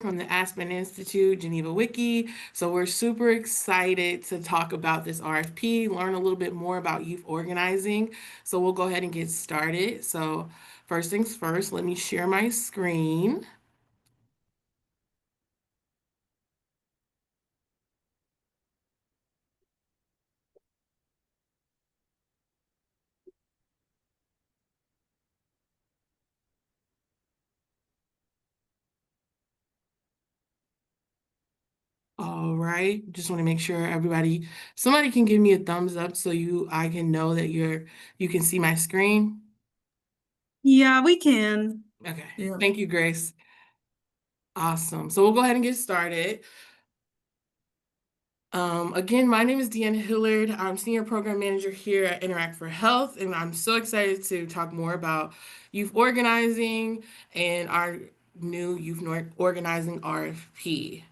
from the Aspen Institute, Geneva Wiki. So we're super excited to talk about this RFP, learn a little bit more about youth organizing. So we'll go ahead and get started. So first things first, let me share my screen. All right, just want to make sure somebody can give me a thumbs up so I can know that you can see my screen. Yeah, we can. Okay, Yeah. thank you, Grace. Awesome. So we'll go ahead and get started. Again, my name is Deanna Hillard. I'm Senior Program Manager here at Interact for Health, and I'm so excited to talk more about youth organizing and our new organizing RFP.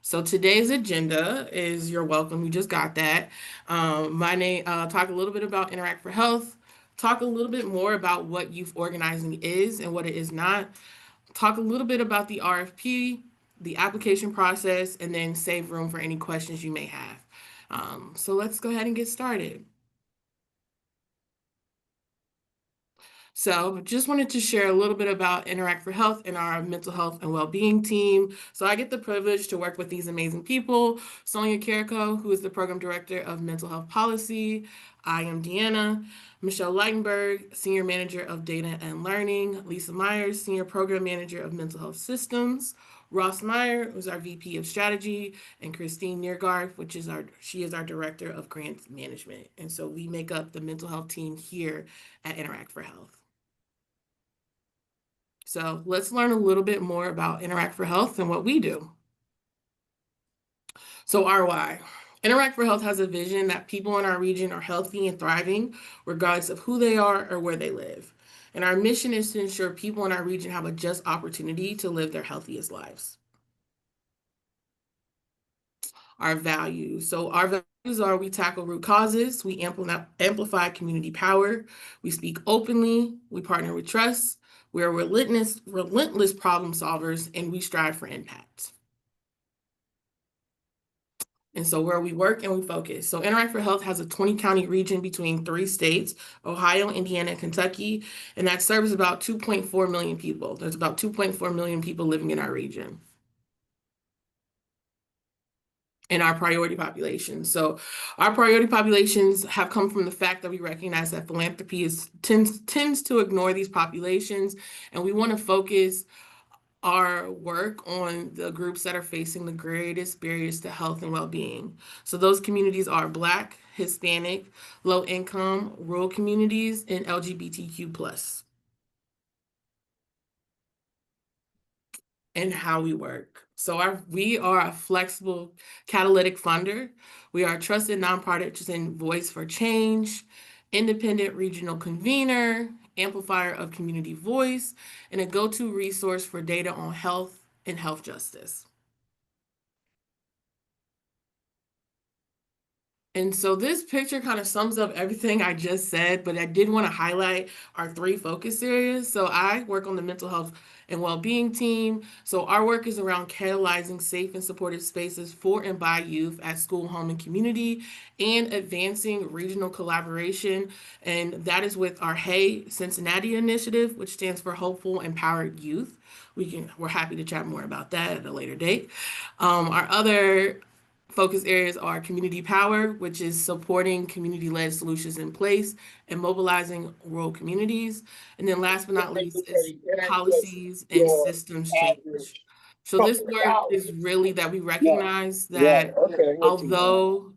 So today's agenda is you're welcome. You just got that. Talk a little bit about Interact for Health, talk a little bit more about what youth organizing is and what it is not, talk a little bit about the RFP, the application process, and then save room for any questions you may have. So let's go ahead and get started. So just wanted to share a little bit about Interact for Health and our mental health and well-being team. So I get the privilege to work with these amazing people. Sonia Carrico, who is the Program Director of Mental Health Policy. I am Deanna. Michelle Leitenberg, Senior Manager of Data and Learning. Lisa Myers, Senior Program Manager of Mental Health Systems. Ross Meyer, who's our VP of Strategy, and Christine Neergarth, she is our Director of Grants Management. And so we make up the mental health team here at Interact for Health. So let's learn a little bit more about Interact for Health and what we do. So our why. Interact for Health has a vision that people in our region are healthy and thriving, regardless of who they are or where they live. And our mission is to ensure people in our region have a just opportunity to live their healthiest lives. Our values. So our values are we tackle root causes, we amplify community power, we speak openly, we partner with trust, we are relentless problem solvers, and we strive for impact. And so where we work and we focus. So Interact for Health has a 20-county region between 3 states, Ohio, Indiana, and Kentucky, and that serves about 2.4 million people. There's about 2.4 million people living in our region. In our priority populations. So our priority populations have come from the fact that we recognize that philanthropy tends to ignore these populations, and we want to focus our work on the groups that are facing the greatest barriers to health and well-being. So those communities are Black, Hispanic, low income, rural communities, and LGBTQ plus. And how we work. So we are a flexible catalytic funder. We are a trusted nonpartisan voice for change, independent regional convener, amplifier of community voice, and a go-to resource for data on health and health justice. And so this picture kind of sums up everything I just said, but I did want to highlight our 3 focus areas. So I work on the mental health and well-being team. So our work is around catalyzing safe and supportive spaces for and by youth at school, home, and community, and advancing regional collaboration. And that is with our Hey Cincinnati initiative, which stands for Hopeful Empowered Youth. We're happy to chat more about that at a later date. Our other focus areas are community power, which is supporting community-led solutions in place and mobilizing rural communities. And then last but not least is policies and systems change. So this work is really that we recognize that although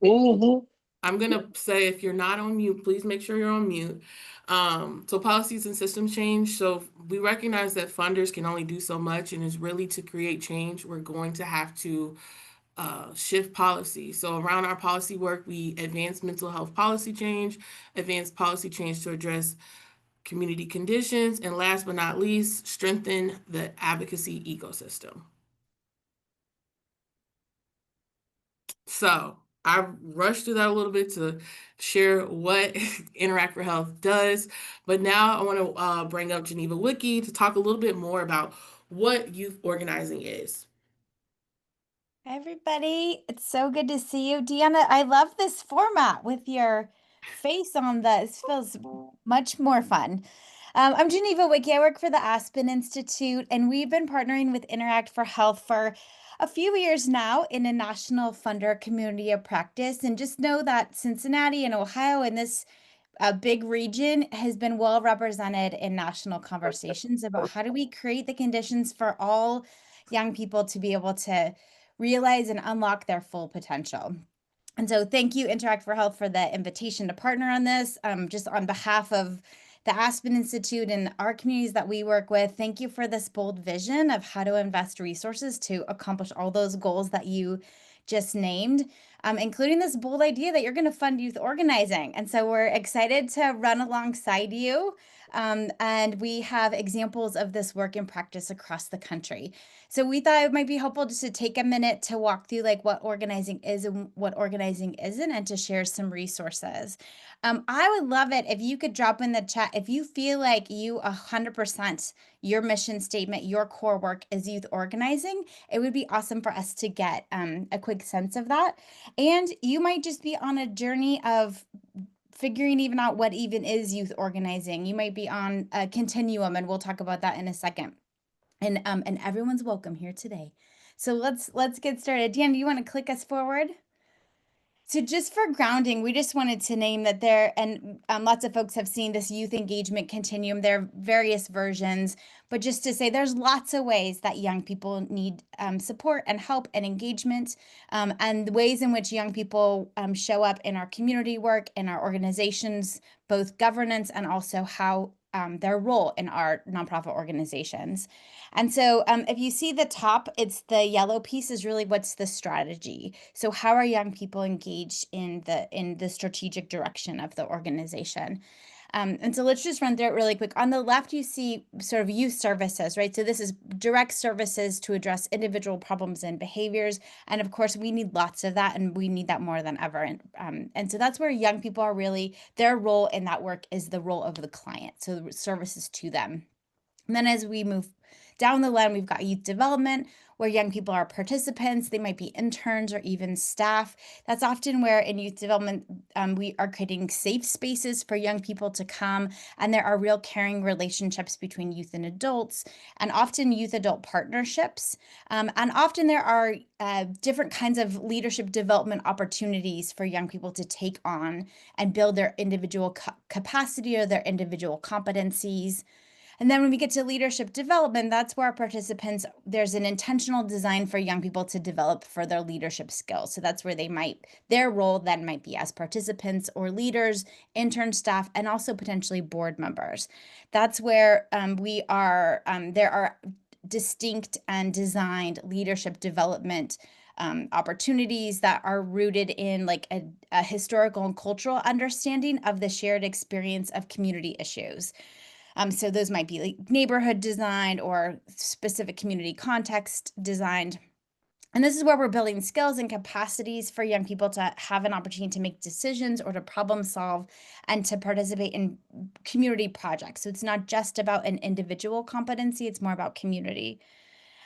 I'm going to say if you're not on mute, please make sure you're on mute. So policies and systems change. So we recognize that funders can only do so much, and it's really to create change. We're going to have to shift policy. So around our policy work, we advance mental health policy change, advance policy change to address community conditions, and last but not least, strengthen the advocacy ecosystem. So I rushed through that a little bit to share what Interact for Health does, but now I want to bring up Geneva Wiki to talk a little bit more about what youth organizing is. Everybody, it's so good to see you. Deanna, I love this format with your face on this. Feels much more fun. I'm Geneva Wicke. I work for the Aspen Institute, and we've been partnering with Interact for Health for a few years now in a national funder community of practice. And just know that Cincinnati and Ohio and this big region has been well represented in national conversations about how do we create the conditions for all young people to be able to realize and unlock their full potential. And so thank you, Interact for Health, for the invitation to partner on this. Just on behalf of the Aspen Institute and our communities that we work with, thank you for this bold vision of how to invest resources to accomplish all those goals that you just named, including this bold idea that you're going to fund youth organizing. And so we're excited to run alongside you. And we have examples of this work in practice across the country. So we thought it might be helpful just to take a minute to walk through like what organizing is and what organizing isn't, and to share some resources. I would love it if you could drop in the chat if you feel like you 100% your mission statement, your core work is youth organizing. It would be awesome for us to get a quick sense of that. And you might just be on a journey of figuring even out what even is youth organizing. You might be on a continuum, and we'll talk about that in a second. And everyone's welcome here today. So let's get started. Dan, do you want to click us forward? So just for grounding, we just wanted to name that there, and lots of folks have seen this youth engagement continuum. There are various versions, but just to say there's lots of ways that young people need support and help and engagement, and the ways in which young people show up in our community work, in our organizations, both governance and also how their role in our nonprofit organizations. And so if you see the top, it's the yellow piece is really what's the strategy. So how are young people engaged in the strategic direction of the organization? And so let's just run through it really quick. On the left, you see sort of youth services, right? So this is direct services to address individual problems and behaviors. And of course, we need lots of that, and we need that more than ever. And so that's where young people are really, their role in that work is the role of the client. So the services to them. And then as we move down the line, we've got youth development, where young people are participants. They might be interns or even staff. That's often where in youth development, we are creating safe spaces for young people to come. And there are real caring relationships between youth and adults, and often youth adult partnerships. And often there are different kinds of leadership development opportunities for young people to take on and build their individual capacity or their individual competencies. And then when we get to leadership development, that's where our participants, there's an intentional design for young people to develop further leadership skills. So that's where their role then might be as participants or leaders, intern staff, and also potentially board members. That's where there are distinct and designed leadership development opportunities that are rooted in like a historical and cultural understanding of the shared experience of community issues. So those might be like neighborhood designed or specific community context designed. And this is where we're building skills and capacities for young people to have an opportunity to make decisions or to problem solve and to participate in community projects. So it's not just about an individual competency, it's more about community.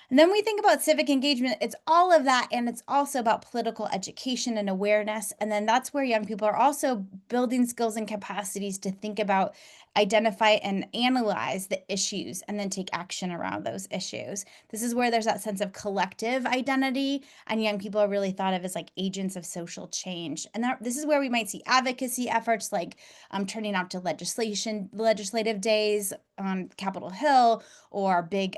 And then we think about civic engagement, it's all of that, and it's also about political education and awareness. And then that's where young people are also building skills and capacities to think about, identify, and analyze the issues, and then take action around those issues. This is where there's that sense of collective identity, and young people are really thought of as like agents of social change. And this is where we might see advocacy efforts like turning out to legislative days on Capitol Hill, or big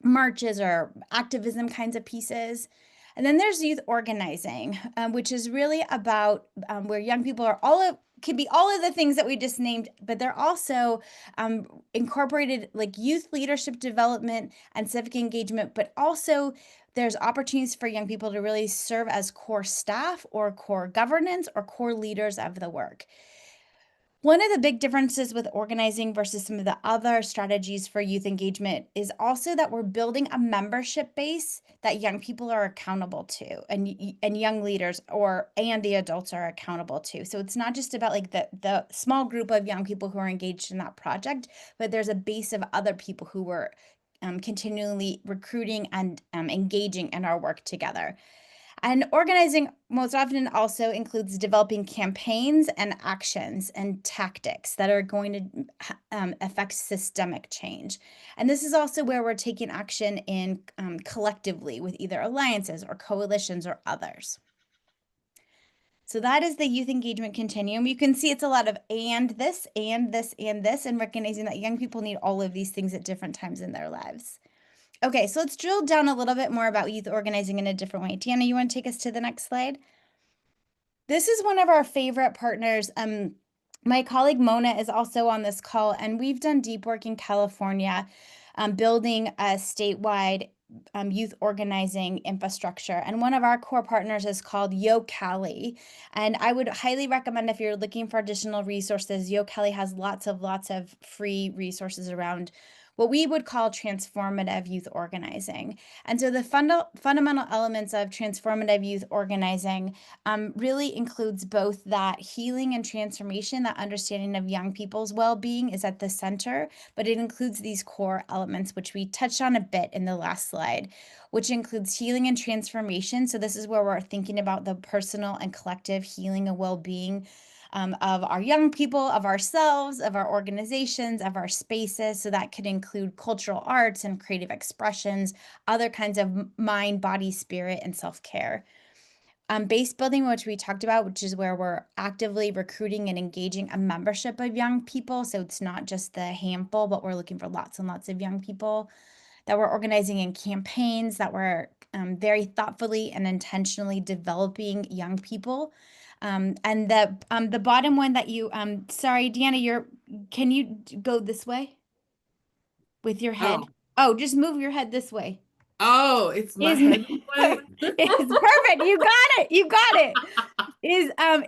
marches or activism kinds of pieces. And then there's youth organizing, which is really about where young people are can be all of the things that we just named, but they're also incorporated like youth leadership development and civic engagement, but also there's opportunities for young people to really serve as core staff or core governance or core leaders of the work. One of the big differences with organizing versus some of the other strategies for youth engagement is also that we're building a membership base that young people are accountable to, and young leaders and the adults are accountable to. So it's not just about like the small group of young people who are engaged in that project, but there's a base of other people who were continually recruiting and engaging in our work together. And organizing most often also includes developing campaigns and actions and tactics that are going to affect systemic change. And this is also where we're taking action in collectively with either alliances or coalitions or others. So that is the youth engagement continuum. You can see it's a lot of and this, and this, and this, and recognizing that young people need all of these things at different times in their lives. Okay, so let's drill down a little bit more about youth organizing in a different way. Deanna, you want to take us to the next slide? This is one of our favorite partners. My colleague Mona is also on this call, and we've done deep work in California, building a statewide youth organizing infrastructure. And one of our core partners is called Yo Cali. And I would highly recommend, if you're looking for additional resources, Yo Cali has lots of free resources around what we would call transformative youth organizing. And so the fundamental elements of transformative youth organizing really includes both that healing and transformation, that understanding of young people's well-being is at the center, but it includes these core elements, which we touched on a bit in the last slide, which includes healing and transformation. So this is where we're thinking about the personal and collective healing and well-being of our young people, of ourselves, of our organizations, of our spaces. So that could include cultural arts and creative expressions, other kinds of mind, body, spirit, and self-care. Base building, which we talked about, which is where we're actively recruiting and engaging a membership of young people. So it's not just the handful, but we're looking for lots and lots of young people that we're organizing in campaigns, that we're very thoughtfully and intentionally developing young people. And the bottom one that you, sorry, Deanna, can you go this way with your head? Oh, Oh, just move your head this way. oh, it's my Is head way. It's perfect. You got it. You got it.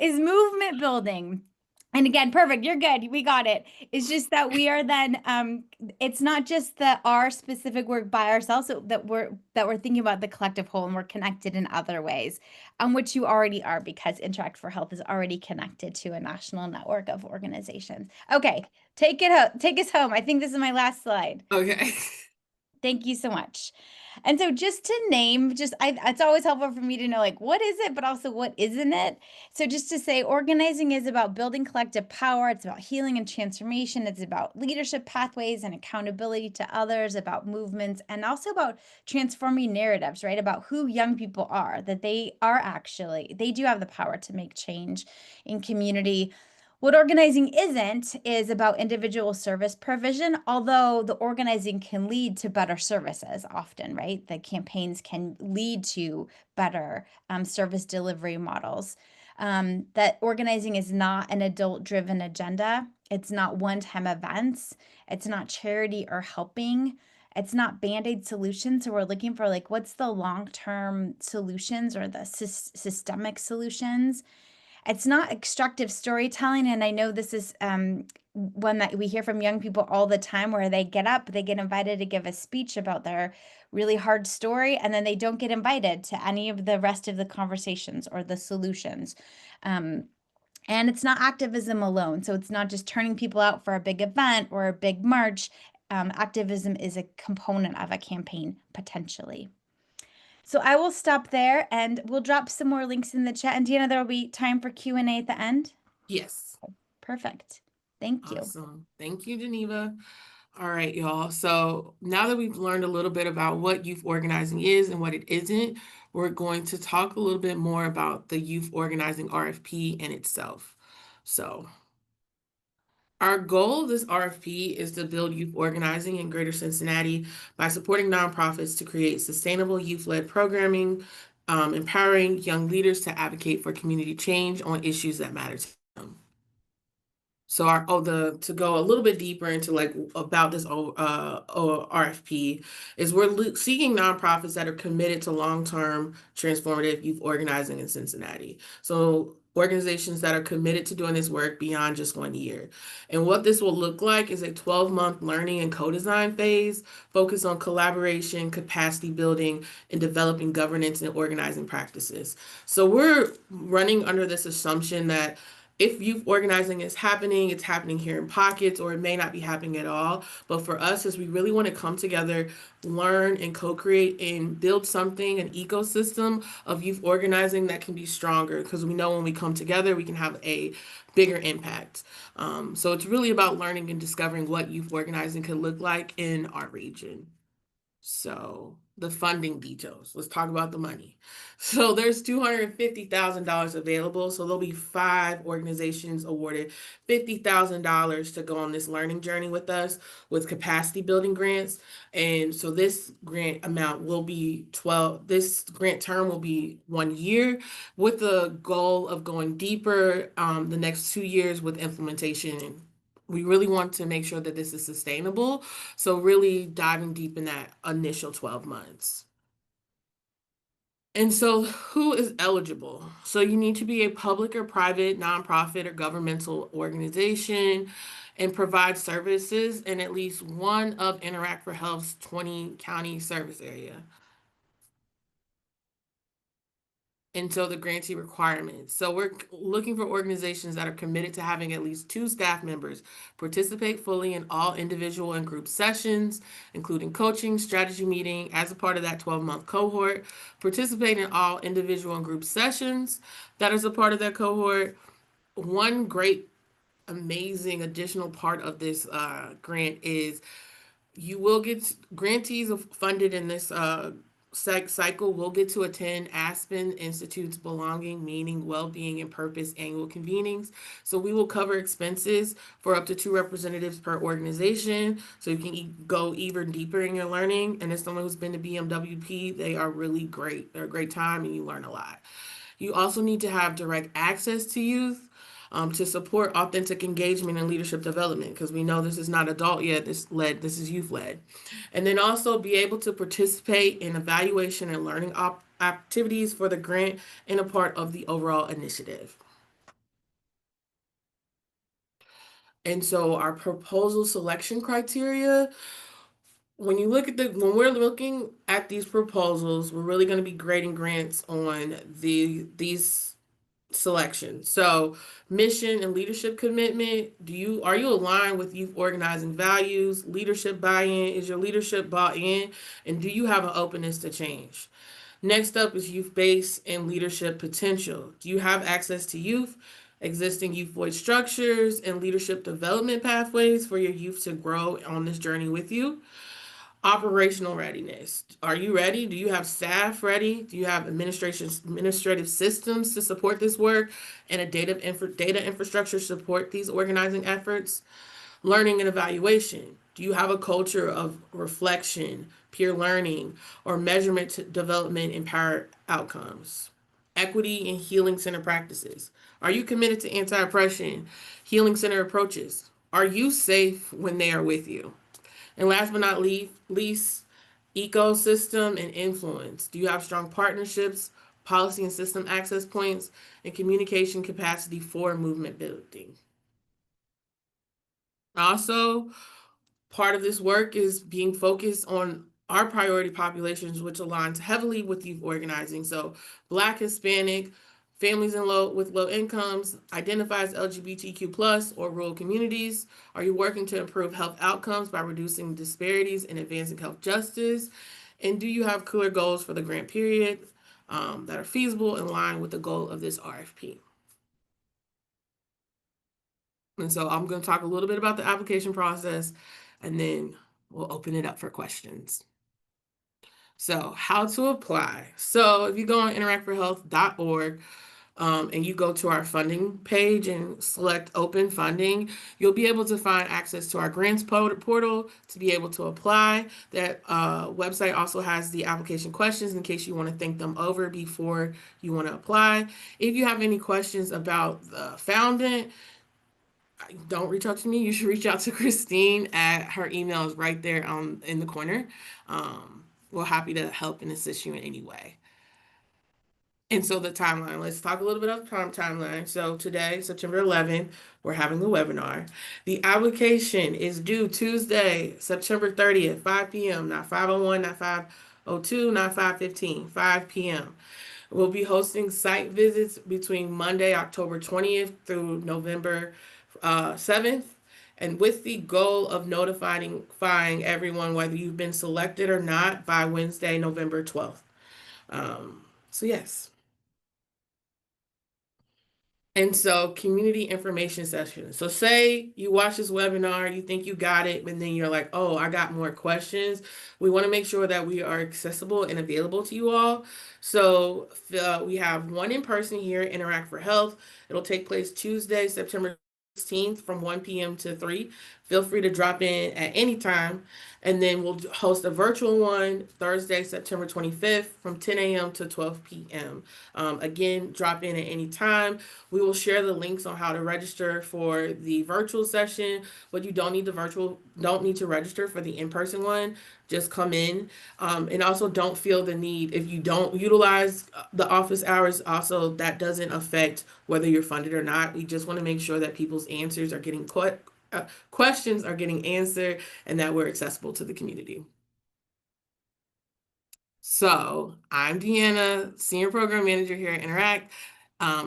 Is movement building. And again, perfect. You're good. We got it. It's just that we are then it's not just that our specific work by ourselves, so that we're thinking about the collective whole, and we're connected in other ways, which you already are, because Interact for Health is already connected to a national network of organizations. Okay, take us home. I think this is my last slide. Okay. Thank you so much. And so just to name, it's always helpful for me to know, like, what is it, but also what isn't it? So just to say, organizing is about building collective power. It's about healing and transformation. It's about leadership pathways and accountability to others, about movements, and also about transforming narratives, right? About who young people are, that they do have the power to make change in community. What organizing isn't is about individual service provision, although the organizing can lead to better services often, right? The campaigns can lead to better service delivery models. That organizing is not an adult-driven agenda. It's not one-time events. It's not charity or helping. It's not band-aid solutions. So we're looking for, like, what's the long-term solutions or the systemic solutions. It's not extractive storytelling, and I know this is one that we hear from young people all the time, where they get up, they get invited to give a speech about their really hard story, and then they don't get invited to any of the rest of the conversations or the solutions. And it's not activism alone. So it's not just turning people out for a big event or a big march. Activism is a component of a campaign, potentially. So I will stop there, and we'll drop some more links in the chat. And Deanna, there will be time for Q&A at the end. Yes. Perfect. Thank you. Awesome. Thank you, Geneva. All right, y'all. So now that we've learned a little bit about what youth organizing is and what it isn't, we're going to talk a little bit more about the youth organizing RFP in itself. So our goal of this RFP is to build youth organizing in Greater Cincinnati by supporting nonprofits to create sustainable youth-led programming, empowering young leaders to advocate for community change on issues that matter to them. So to go a little bit deeper into like about this RFP is we're seeking nonprofits that are committed to long-term transformative youth organizing in Cincinnati. So organizations that are committed to doing this work beyond just 1 year. And what this will look like is a 12-month learning and co-design phase focused on collaboration, capacity building, and developing governance and organizing practices. So we're running under this assumption that if youth organizing is happening, it's happening here in pockets, or it may not be happening at all. But for us, is we really want to come together, learn and co-create and build something, an ecosystem of youth organizing that can be stronger, because we know when we come together, we can have a bigger impact. So it's really about learning and discovering what youth organizing could look like in our region. So the funding details. Let's talk about the money. So there's $250,000 available. So there'll be 5 organizations awarded $50,000 to go on this learning journey with us with capacity building grants. And so this grant amount will be 12. This grant term will be 1 year with the goal of going deeper the next 2 years with implementation. We really want to make sure that this is sustainable. So really diving deep in that initial 12 months. And so who is eligible? So you need to be a public or private, nonprofit or governmental organization and provide services in at least one of Interact for Health's 20 county service area. And so the grantee requirements. So we're looking for organizations that are committed to having at least 2 staff members participate fully in all individual and group sessions, including coaching, strategy meeting as a part of that 12-month cohort, participate in all individual and group sessions that is a part of that cohort. One great, amazing additional part of this grant is you will get grantees funded in this cycle will get to attend Aspen Institute's Belonging, Meaning, Well-Being, and Purpose annual convenings. So we will cover expenses for up to 2 representatives per organization, so you can go even deeper in your learning. And as someone who's been to BMWP, they are really great. They're a great time, and you learn a lot. You also need to have direct access to youth to support authentic engagement and leadership development, because we know this is not adult yet, this is youth led. And then also be able to participate in evaluation and learning activities for the grant and a part of the overall initiative. And so our proposal selection criteria, when we're looking at these proposals, we're really going to be grading grants on these selection. So mission and leadership commitment. Are you aligned with youth organizing values, leadership buy-in? Is your leadership bought in? And do you have an openness to change? Next up is youth base and leadership potential. Do you have access to youth, existing youth voice structures, and leadership development pathways for your youth to grow on this journey with you? Operational readiness. Are you ready? Do you have staff ready? Do you have administrative systems to support this work and a data infrastructure to support these organizing efforts? Learning and evaluation. Do you have a culture of reflection, peer learning, or measurement to development empowered outcomes? Equity and healing center practices. Are you committed to anti-oppression, healing center approaches? Are you safe when they are with you? And last but not least, ecosystem and influence. Do you have strong partnerships, policy and system access points, and communication capacity for movement building? Also, part of this work is being focused on our priority populations, which aligns heavily with youth organizing. So Black, Hispanic, families with low incomes, identifies LGBTQ plus or rural communities. Are you working to improve health outcomes by reducing disparities and advancing health justice? And do you have clear goals for the grant period that are feasible in line with the goal of this RFP? And so I'm going to talk a little bit about the application process, and then we'll open it up for questions. So how to apply. So if you go on interactforhealth.org and you go to our funding page and select open funding, you'll be able to find access to our grants portal to be able to apply. That website also has the application questions in case you want to think them over before you want to apply. If you have any questions about the founding, don't reach out to me. You should reach out to Christine. Her email is right there in the corner. We're happy to help and assist you in any way. And so the timeline, let's talk a little bit about the timeline. So today, September 11th, we're having the webinar. The application is due Tuesday, September 30th, 5 p.m., not 5:01, not 5:02, not 5:15, 5 p.m. We'll be hosting site visits between Monday, October 20th through November 7th, and with the goal of notifying everyone whether you've been selected or not by Wednesday, November 12th. So yes. And so community information sessions. So say you watch this webinar, you think you got it, but then you're like, oh, I got more questions. We want to make sure that we are accessible and available to you all. So we have one in person here, Interact for Health. It'll take place Tuesday, September 16th from 1 p.m. to 3. Feel free to drop in at any time. And then we'll host a virtual one Thursday, September 25th from 10 a.m. to 12 p.m. Again, drop in at any time. We will share the links on how to register for the virtual session, but you don't need to register for the in-person one. Just come in. And also don't feel the need, if you don't utilize the office hours, also that doesn't affect whether you're funded or not. We just want to make sure that people's answers are getting questions are getting answered and that we're accessible to the community. So I'm Deanna, Senior Program Manager here at Interact.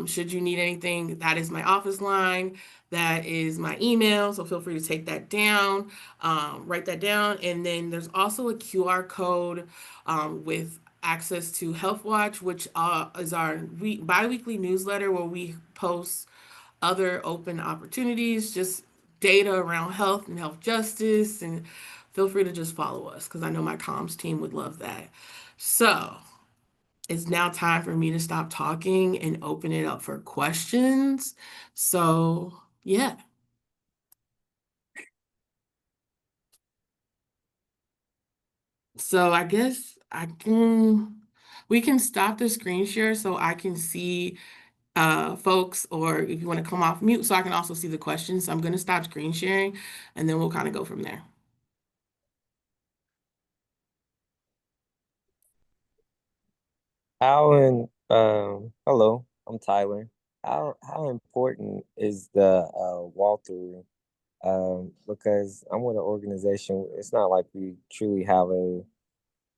Should you need anything, that is my office line. That is my email. So feel free to take that down, write that down. And then there's also a QR code with access to Health Watch, which is our bi-weekly newsletter where we post other open opportunities, just data around health and health justice. And feel free to just follow us because I know my comms team would love that. So it's now time for me to stop talking and open it up for questions. So, yeah. So I guess we can stop the screen share so I can see folks, or if you want to come off mute so I can also see the questions. So I'm going to stop screen sharing and then we'll kind of go from there. Hello, I'm Tyler. How important is the walkthrough? Because I'm with an organization, it's not like we truly have a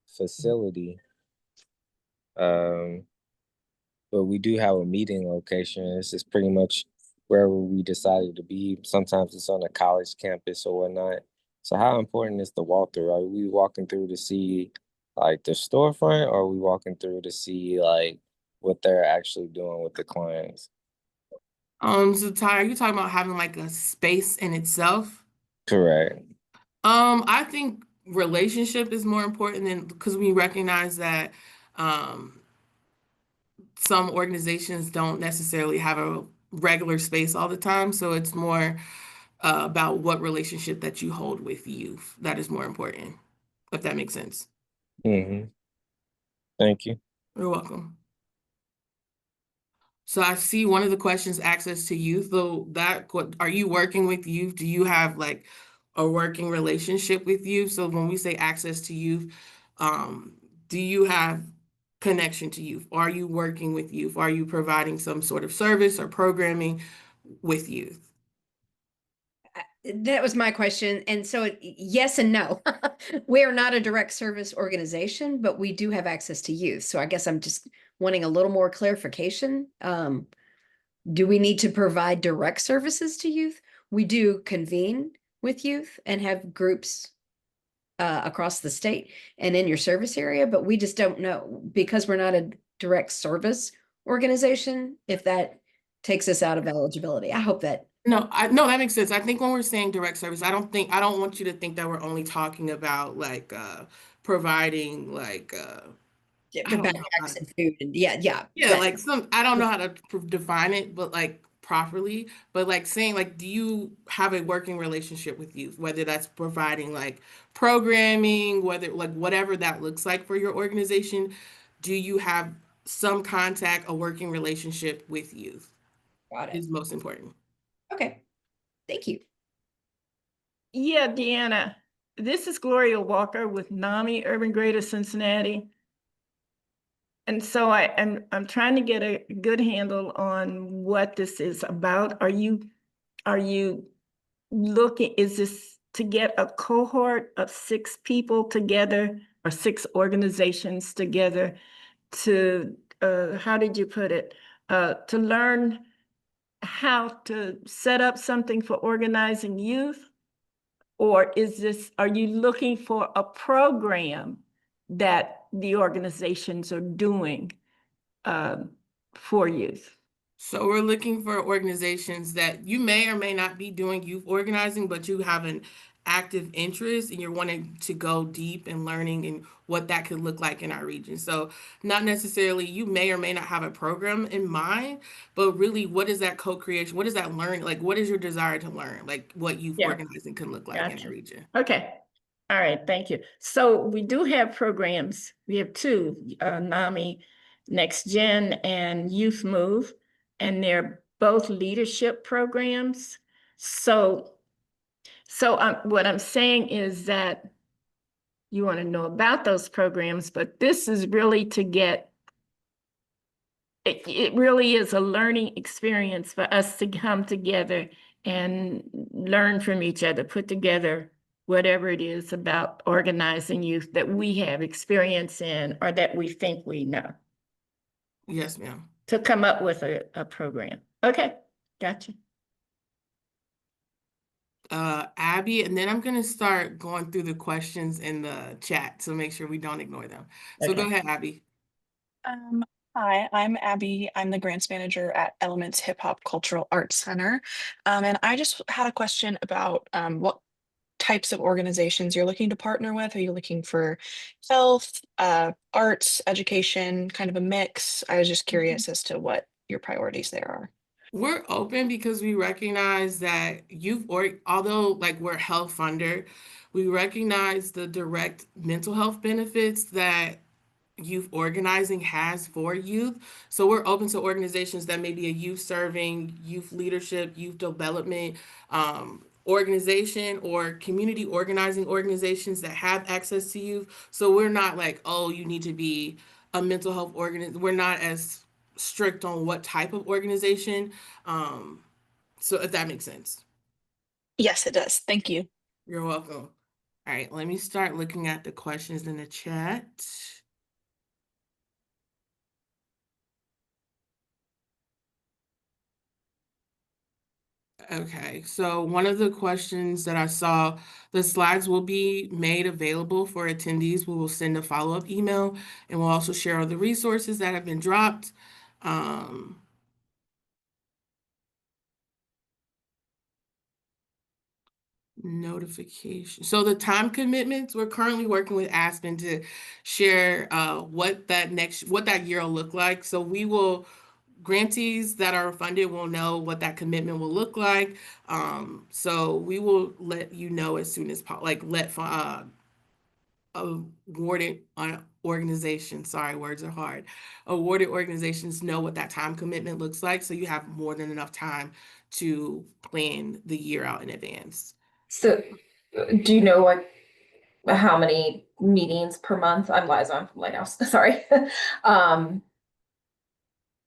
facility. Um, but we do have a meeting location. This is pretty much wherever we decided to be. Sometimes it's on a college campus or whatnot. So how important is the walkthrough? Are we walking through to see like the storefront, or are we walking through to see like what they're actually doing with the clients? So Ty, are you talking about having like a space in itself? Correct. I think relationship is more important than, because we recognize that um some organizations don't necessarily have a regular space all the time. So it's more about what relationship that you hold with youth. That is more important, if that makes sense. Mm-hmm. Thank you. You're welcome. So I see one of the questions, access to youth. So are you working with youth? Do you have like a working relationship with youth? So when we say access to youth, um, do you have connection to youth? Are you working with youth? Are you providing some sort of service or programming with youth? That was my question. And so yes and no. We are not a direct service organization, but we do have access to youth. So I guess I'm just wanting a little more clarification. Do we need to provide direct services to youth? We do convene with youth and have groups across the state and in your service area, but we just don't know, because we're not a direct service organization, if that takes us out of eligibility. I hope that No, that makes sense. I think when we're saying direct service, I don't want you to think that we're only talking about like providing like I the don't know how backpacks to, and food and yeah, yeah, but like I don't know how to define it, but like properly, but like saying like, do you have a working relationship with youth, whether that's providing like programming, whether like whatever that looks like for your organization, do you have some contact, a working relationship with youth got it. is most important. Okay, thank you. Yeah, Deanna, this is Gloria Walker with NAMI Urban Greater Cincinnati. And so I'm trying to get a good handle on what this is about. Are you looking, is this to get a cohort of 6 people together or 6 organizations together to how did you put it? To learn how to set up something for organizing youth? Or are you looking for a program that the organizations are doing for youth? So we're looking for organizations that you may or may not be doing youth organizing, but you have an active interest and you're wanting to go deep in learning and what that could look like in our region. So not necessarily you may or may not have a program in mind, but really what is that co-creation? What is that learn? Like what is your desire to learn? Like what youth Yeah. organizing can look like in our Gotcha. region. Okay. All right. Thank you. So we do have programs. We have two, NAMI Next Gen and Youth Move, and they're both leadership programs. So what I'm saying is that you want to know about those programs, but this is really to get, it really is a learning experience for us to come together and learn from each other, put together whatever it is about organizing youth that we have experience in or that we think we know, Yes, ma'am. to come up with a program. Okay, gotcha. Abby, and then I'm going to start going through the questions in the chat to make sure we don't ignore them. So go Okay. ahead, Abby. Um, Hi, I'm Abby. I'm the grants manager at Elements Hip Hop Cultural Arts Center. And I just had a question about what types of organizations you're looking to partner with. Are you looking for health, arts, education, kind of a mix? I was just curious as to what your priorities there are. We're open because we recognize that although like we're health funder, we recognize the direct mental health benefits that youth organizing has for youth. So we're open to organizations that may be a youth serving, youth leadership, youth development organization or community organizing organizations that have access to youth. So we're not like, oh, you need to be a mental health organization. We're not as strict on what type of organization. Um, so if that makes sense. Yes, it does. Thank you. You're welcome. All right, let me start looking at the questions in the chat. Okay, so one of the questions that I saw, the slides will be made available for attendees. We will send a follow-up email and we'll also share all the resources that have been dropped. Notification. So the time commitments, we're currently working with Aspen to share what that year will look like. So grantees that are funded will know what that commitment will look like. So we will let you know as soon as awarded organizations, sorry, words are hard. Awarded organizations know what that time commitment looks like. So you have more than enough time to plan the year out in advance. So, do you know like how many meetings per month? I'm Liza, I'm from Lighthouse. Sorry.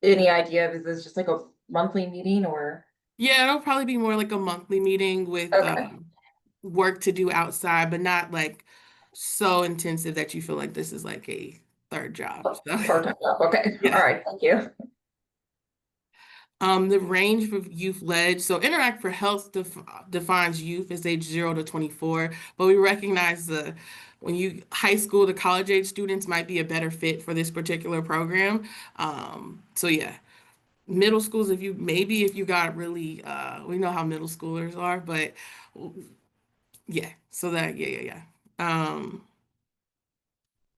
Any idea if this is just like a monthly meeting or? Yeah, it'll probably be more like a monthly meeting with Okay. work to do outside, but not like so intensive that you feel like this is like a third job. So, Part-time job. Okay. yeah. All right. Thank you. The range for youth led. So Interact for Health defines youth as age 0 to 24, but we recognize high school to college age students might be a better fit for this particular program. So yeah, middle schools, if you got really, we know how middle schoolers are, but yeah, so yeah.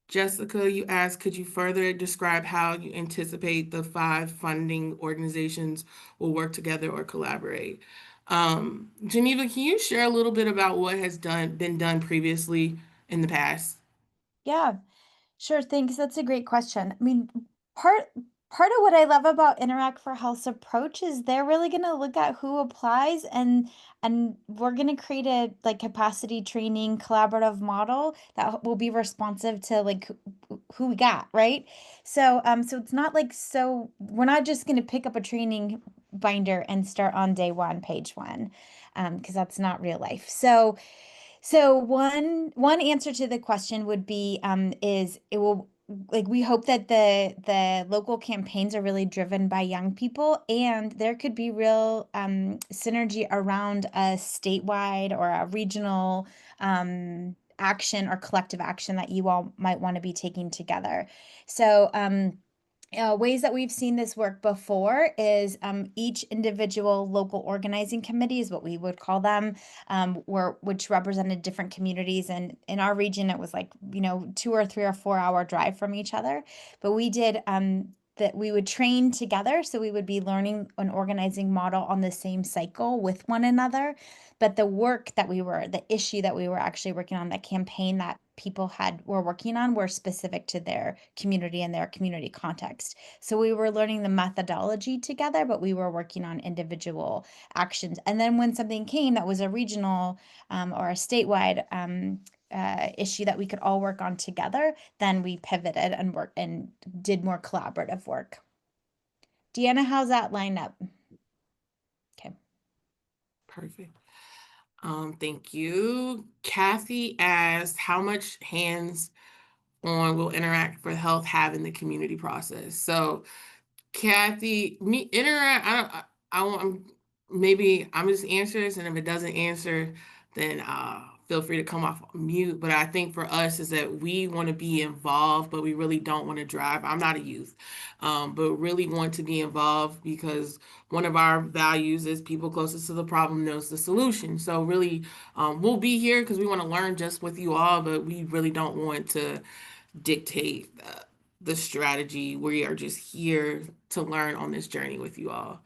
Jessica, you asked, could you further describe how you anticipate the 5 funding organizations will work together or collaborate? Geneva, can you share a little bit about what has been done previously in the past? Yeah, sure. Thanks. That's a great question. I mean, part of what I love about Interact for Health's approach is they're really going to look at who applies and we're going to create a like capacity training collaborative model that will be responsive to like who we got, right? So it's not like we're not just going to pick up a training binder and start on day 1, page 1, because that's not real life. So one answer to the question would be is like we hope that the local campaigns are really driven by young people, and there could be real synergy around a statewide or a regional action or collective action that you all might want to be taking together. So ways that we've seen this work before is each individual local organizing committee is what we would call them, which represented different communities. And in our region, it was like, 2 or 3 or 4 hour drive from each other. But we did that we would train together. So we would be learning an organizing model on the same cycle with one another. But the issue that we were actually working on, the campaign that people were working on were specific to their community and their community context. So we were learning the methodology together, but we were working on individual actions. And then when something came that was a regional or a statewide issue that we could all work on together, then we pivoted and worked and did more collaborative work. Deanna, how's that line up? Okay. Perfect. Thank you. Kathy asked, how much hands-on will Interact for Health have in the community process? So Kathy, interact. I want. Maybe I'm just answer this, and if it doesn't answer, then feel free to come off mute. But I think for us is that we want to be involved, but we really don't want to drive. I'm not a youth, but really want to be involved because one of our values is people closest to the problem knows the solution. So really, we'll be here because we want to learn just with you all, but we really don't want to dictate the strategy. We are just here to learn on this journey with you all.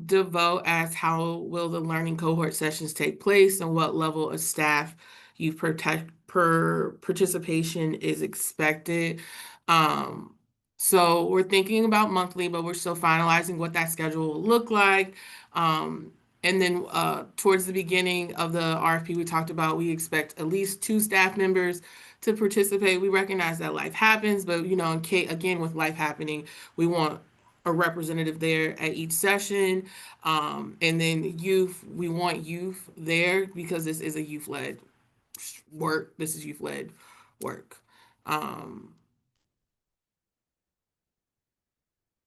DeVoe asks, how will the learning cohort sessions take place and what level of staff youth participation is expected? So we're thinking about monthly, but we're still finalizing what that schedule will look like. And then towards the beginning of the RFP, we talked about we expect at least 2 staff members to participate. We recognize that life happens, but again, with life happening, we want a representative there at each session. And then youth, we want youth there because this is a youth-led work. This is youth-led work.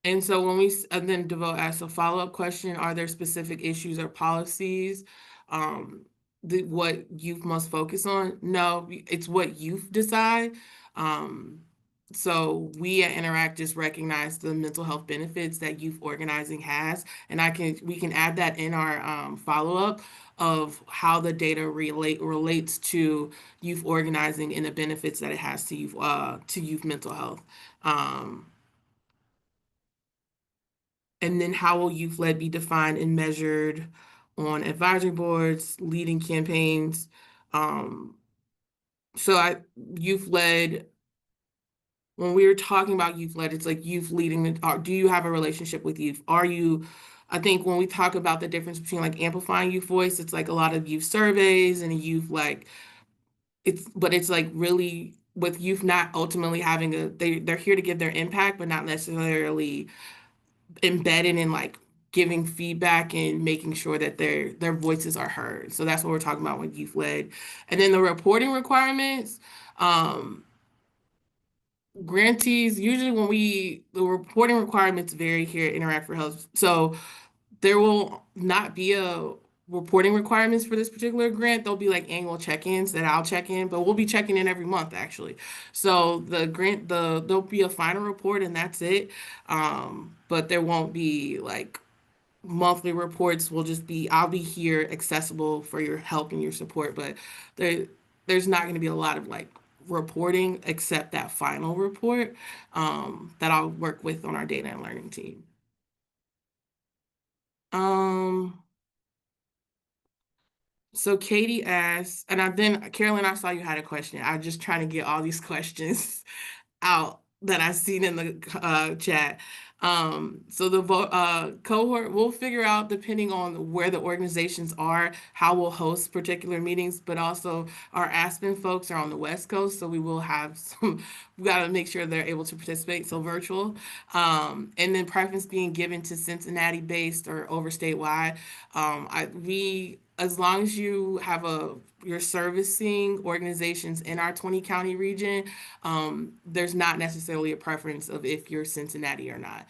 And so and then DeVoe asks a follow-up question, are there specific issues or policies what youth must focus on? No, it's what youth decide. So we at Interact just recognize the mental health benefits that youth organizing has, and we can add that in our follow-up of how the data relates to youth organizing and the benefits that it has to youth mental health. And then how will youth-led be defined and measured on advisory boards, leading campaigns? Youth-led, when we were talking about youth-led, it's like youth leading, do you have a relationship with youth? I think when we talk about the difference between like amplifying youth voice, it's like a lot of youth surveys and youth but it's like really with youth not ultimately having they're here to give their impact, but not necessarily embedded in like giving feedback and making sure that their voices are heard. So that's what we're talking about with youth led. And then the reporting requirements, grantees, usually the reporting requirements vary here at Interact for Health. So there will not be a reporting requirements for this particular grant. There'll be like annual check-ins that I'll check in, but we'll be checking in every month actually. So there'll be a final report and that's it. But there won't be like monthly reports. I'll be here accessible for your help and your support, but there's not going to be a lot of like reporting except that final report that I'll work with on our data and learning team. So Katie asked, Carolyn, I saw you had a question. I'm just trying to get all these questions out that I've seen in the chat. So the cohort, we'll figure out depending on where the organizations are, how we'll host particular meetings, but also our Aspen folks are on the West Coast, so we will have we got to make sure they're able to participate, so virtual. And then preference being given to Cincinnati-based or over statewide. as long as you have you're servicing organizations in our 20 county region, there's not necessarily a preference of if you're Cincinnati or not.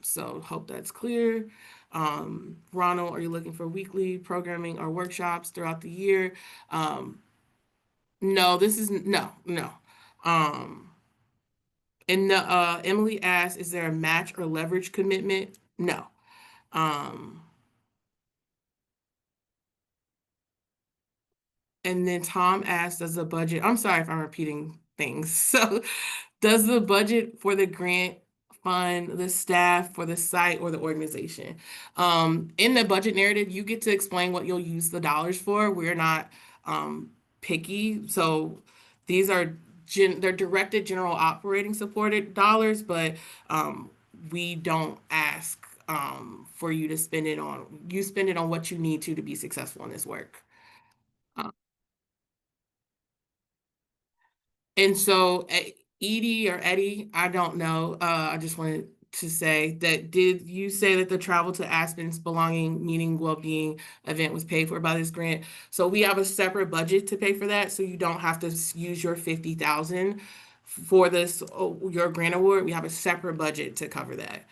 So hope that's clear. Ronald, are you looking for weekly programming or workshops throughout the year? No, this is no. Um, and Emily asked, is there a match or leverage commitment? No. Um, And then Tom asked, does the budget, I'm sorry if I'm repeating things. So, does the budget for the grant fund the staff for the site or the organization? In the budget narrative, you get to explain what you'll use the dollars for. We're not picky. So, these are they're directed general operating supported dollars, but we don't ask for you to spend it on, you spend it on what you need to be successful in this work. And so, Edie or Eddie, I don't know. I just wanted to say that did you say that the travel to Aspen's belonging, meaning well-being event was paid for by this grant? So we have a separate budget to pay for that. So you don't have to use your 50,000 for this, your grant award. We have a separate budget to cover that.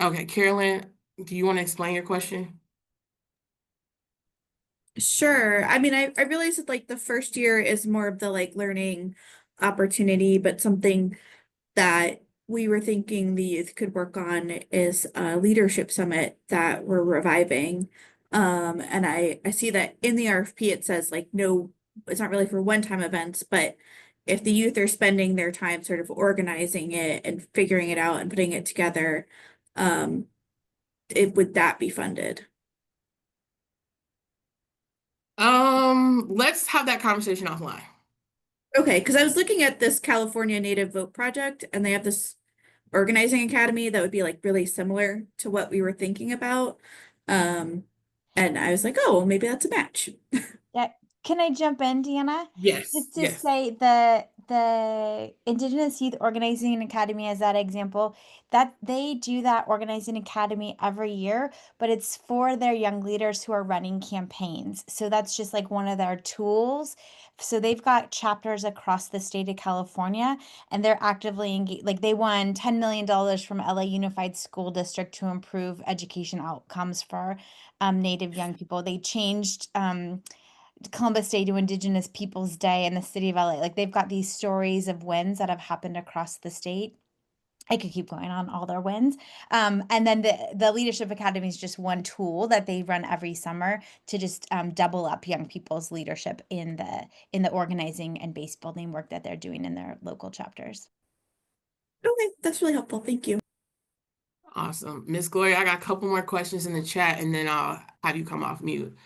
Okay, Carolyn, do you want to explain your question? Sure. I mean, I realize that like the first year is more of the like learning opportunity, but something that we were thinking the youth could work on is a leadership summit that we're reviving. And I see that in the RFP it says like no, it's not really for one-time events, but if the youth are spending their time sort of organizing it and figuring it out and putting it together, would that be funded? Let's have that conversation offline. Okay, because I was looking at this California Native Vote Project and they have this organizing academy that would be like really similar to what we were thinking about. And I was like, oh, well, maybe that's a match. Yeah, can I jump in, Deanna? Yes, Just to yes. say the Indigenous Youth Organizing Academy as that example, that they do that organizing academy every year, but it's for their young leaders who are running campaigns. So that's just like one of their tools. So they've got chapters across the state of California and they're actively engaged. Like they won $10 million from LA Unified School District to improve education outcomes for Native young people. They changed Columbus Day to Indigenous Peoples Day in the city of LA. Like they've got these stories of wins that have happened across the state. I could keep going on all their wins. And then the Leadership Academy is just one tool that they run every summer to just double up young people's leadership in the organizing and base building work that they're doing in their local chapters. Okay, that's really helpful. Thank you. Awesome. Miss Gloria, I got a couple more questions in the chat and then I'll have you come off mute.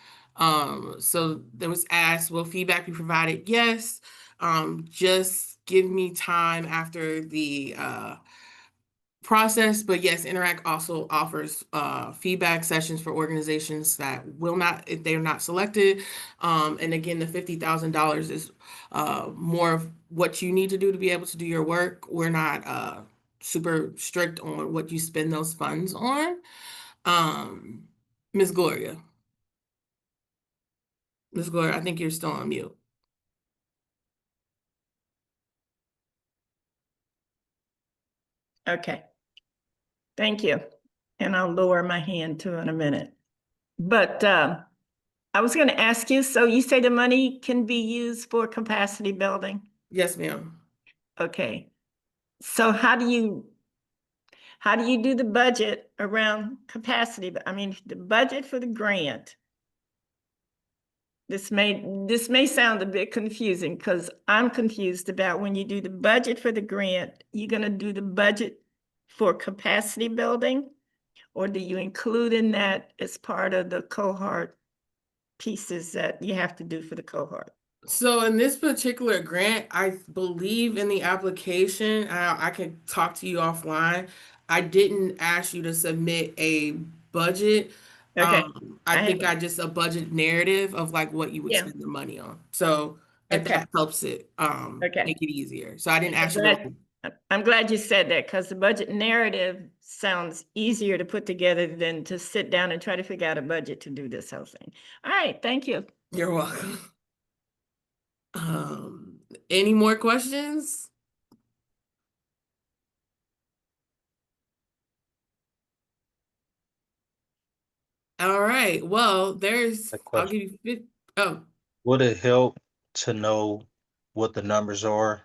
So there was asked, will feedback be provided? Yes. Just give me time after the process, but yes, Interact also offers feedback sessions for organizations that will not, if they're not selected. And again, the $50,000 is more of what you need to do to be able to do your work. We're not super strict on what you spend those funds on. Ms. Gloria. Ms. Gloria, I think you're still on mute. Okay. Thank you. And I'll lower my hand too in a minute. But I was going to ask you, so you say the money can be used for capacity building? Yes, ma'am. Okay. So how do you do the budget around capacity? I mean, the budget for the grant. This may sound a bit confusing because I'm confused about when you do the budget for the grant, you're going to do the budget for capacity building, or do you include in that as part of the cohort pieces that you have to do for the cohort? So in this particular grant, I believe in the application, I can talk to you offline. I didn't ask you to submit a budget. Okay. I think I just a budget narrative of like what you would Yeah. spend the money on. So if Okay. that helps it Okay. make it easier. So I didn't ask you That, to. I'm glad you said that because the budget narrative sounds easier to put together than to sit down and try to figure out a budget to do this whole thing. All right, thank you. You're welcome. Any more questions? All right. Well, A I'll question. give you 50. Oh, Would it help to know what the numbers are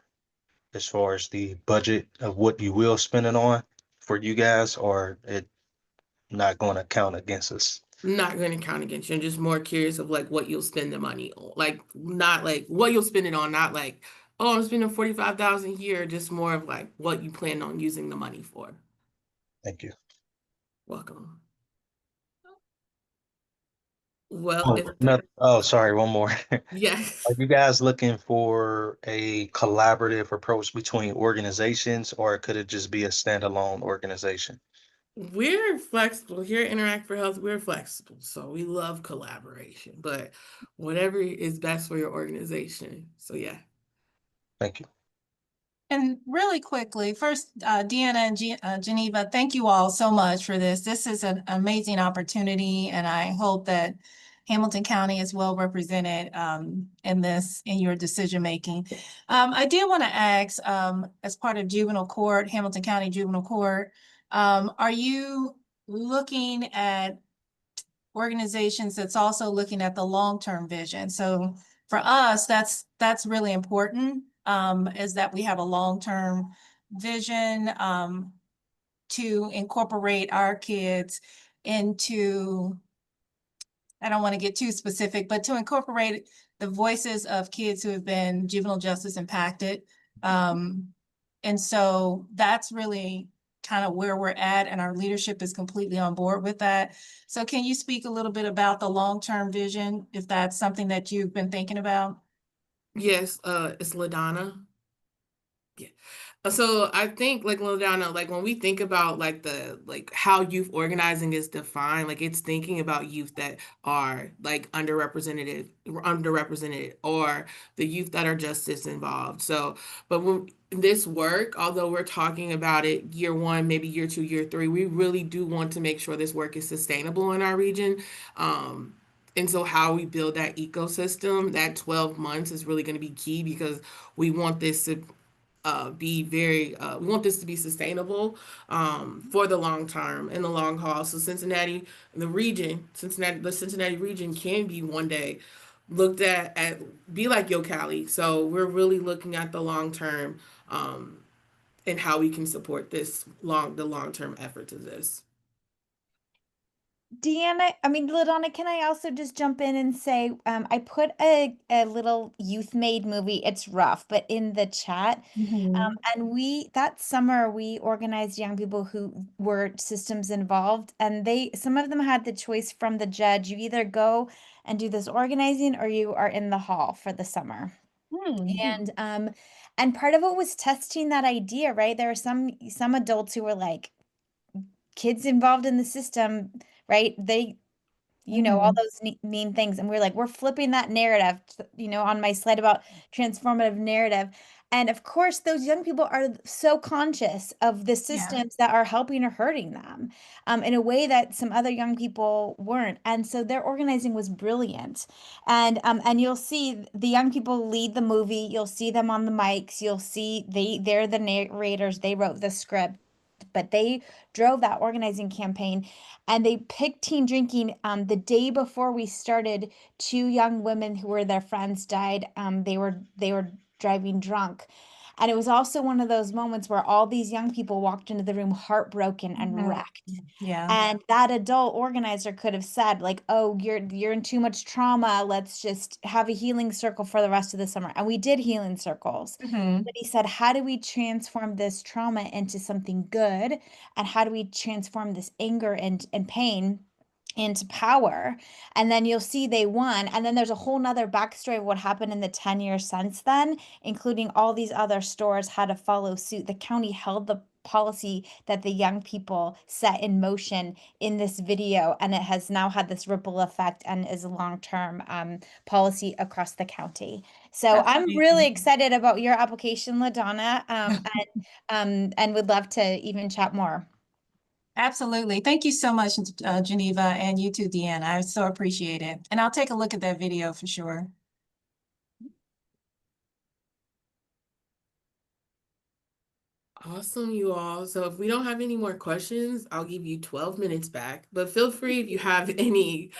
as far as the budget of what you will spend it on for you guys, or it not going to count against us? not going to count against you. I'm just more curious of like what you'll spend the money on. Like not like what you'll spend it on, not like, oh, I'm spending 45,000 here, just more of like what you plan on using the money for. Thank you. Welcome. Well, Oh, if oh, sorry, one more. yes. Are you guys looking for a collaborative approach between organizations, or could it just be a standalone organization? We're flexible here at Interact for Health. We're flexible, so we love collaboration, but whatever is best for your organization. So yeah. Thank you. And really quickly, first, Deanna and Geneva, thank you all so much for this. This is an amazing opportunity, and I hope that Hamilton County is well represented in your decision making. I did want to ask, as part of juvenile court, Hamilton County Juvenile Court, are you looking at organizations that's also looking at the long-term vision? So for us, that's really important, is that we have a long-term vision to incorporate our kids into, I don't want to get too specific, but to incorporate the voices of kids who have been juvenile justice impacted. And so that's really kind of where we're at, and our leadership is completely on board with that. So can you speak a little bit about the long-term vision, if that's something that you've been thinking about? Yes, it's LaDonna. Yeah. So I think like Liliana, like when we think about like the like how youth organizing is defined, like it's thinking about youth that are like underrepresented, or the youth that are justice involved. So, but when this work, although we're talking about it year one, maybe year two, year three, we really do want to make sure this work is sustainable in our region. And so how we build that ecosystem, that 12 months is really going to be key, because we want this to we want this to be sustainable for the long term and the long haul. So the Cincinnati region can be one day looked at be like Cali. So we're really looking at the long term and how we can support the long term efforts of this. Deanna, I mean, LaDonna, can I also just jump in and say, I put a little youth made movie, it's rough, but in the chat. And that summer we organized young people who were systems involved, and some of them had the choice from the judge. You either go and do this organizing, or you are in the hall for the summer. And part of it was testing that idea, right? There were some adults who were like, kids involved in the system, right? All those mean things. And we're like, we're flipping that narrative, on my slide about transformative narrative. And of course, those young people are so conscious of the systems that are helping or hurting them in a way that some other young people weren't. And so their organizing was brilliant. And you'll see the young people lead the movie. You'll see them on the mics. You'll see they're the narrators. They wrote the script, but they drove that organizing campaign, and they picked teen drinking. The day before we started, two young women who were their friends died. They were driving drunk. And it was also one of those moments where all these young people walked into the room heartbroken and wrecked. Yeah. And that adult organizer could have said, like, oh, you're in too much trauma. Let's just have a healing circle for the rest of the summer. And we did healing circles. But he said, how do we transform this trauma into something good? And how do we transform this anger and pain into power? And then you'll see they won. And then there's a whole nother backstory of what happened in the 10 years since then, including all these other stores had to follow suit. The county held the policy that the young people set in motion in this video, and it has now had this ripple effect and is a long-term policy across the county. So That's I'm really amazing. excited about your application, LaDonna, and would love to even chat more. Absolutely. Thank you so much, Geneva, and you too, Deanna. I so appreciate it. And I'll take a look at that video for sure. Awesome, you all. So if we don't have any more questions, I'll give you 12 minutes back. But feel free if you have any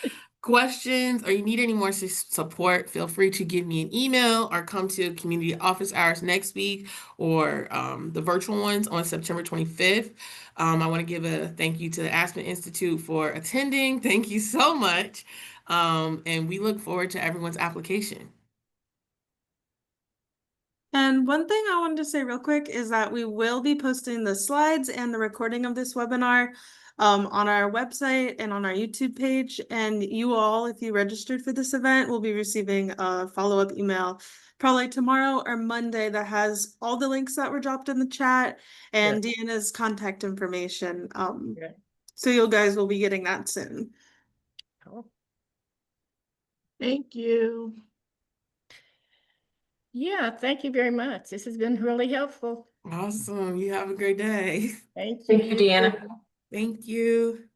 questions or you need any more support, feel free to give me an email or come to community office hours next week or the virtual ones on September 25th. I want to give a thank you to the Aspen Institute for attending. Thank you so much. And we look forward to everyone's application. And one thing I wanted to say real quick is that we will be posting the slides and the recording of this webinar on our website and on our YouTube page. And you all, if you registered for this event, will be receiving a follow-up email probably tomorrow or Monday that has all the links that were dropped in the chat and Deanna's contact information. So you guys will be getting that soon. Thank you. Yeah, thank you very much. This has been really helpful. Awesome. You have a great day. Thank you. Thank you, Deanna. Thank you.